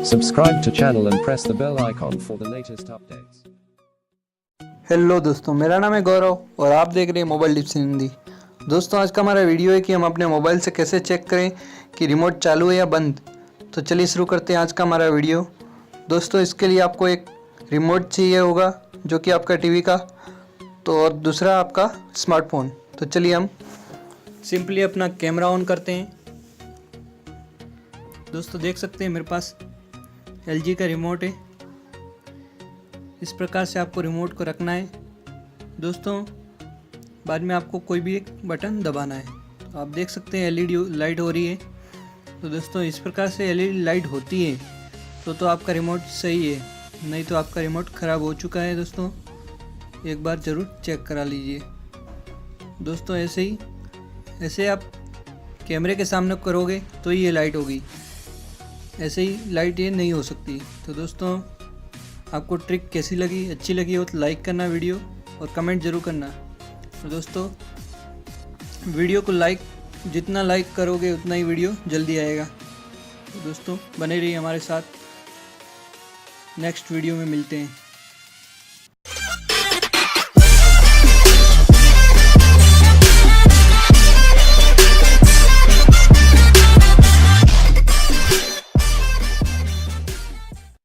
Subscribe to channel and press the bell icon for the latest updates. Hello दोस्तों, मेरा नाम है गौरव और आप देख रहे हैं मोबाइल टिप्स इन हिंदी। दोस्तों, आज का हमारा वीडियो है कि हम अपने मोबाइल से कैसे चेक करें कि रिमोट चालू है या बंद। तो चलिए शुरू करते हैं आज का हमारा वीडियो। दोस्तों, इसके लिए आपको एक रिमोट चाहिए होगा जो कि आपका टीवी का, तो और दूसरा आपका स्मार्टफोन। तो चलिए हम सिंपली अपना कैमरा ऑन करते हैं। दोस्तों, देख सकते हैं मेरे पास LG का रिमोट है। इस प्रकार से आपको रिमोट को रखना है। दोस्तों, बाद में आपको कोई भी एक बटन दबाना है। तो आप देख सकते हैं LED लाइट हो रही है। तो दोस्तों, इस प्रकार से LED लाइट होती है तो आपका रिमोट सही है, नहीं तो आपका रिमोट ख़राब हो चुका है। दोस्तों, एक बार ज़रूर चेक करा लीजिए। दोस्तों, ऐसे आप कैमरे के सामने करोगे तो ये लाइट होगी, ऐसे ही लाइट ये नहीं हो सकती। तो दोस्तों, आपको ट्रिक कैसी लगी, अच्छी लगी हो तो लाइक करना वीडियो और कमेंट ज़रूर करना। तो दोस्तों, वीडियो को जितना लाइक करोगे उतना ही वीडियो जल्दी आएगा। तो दोस्तों, बने रहिए हमारे साथ। नेक्स्ट वीडियो में मिलते हैं।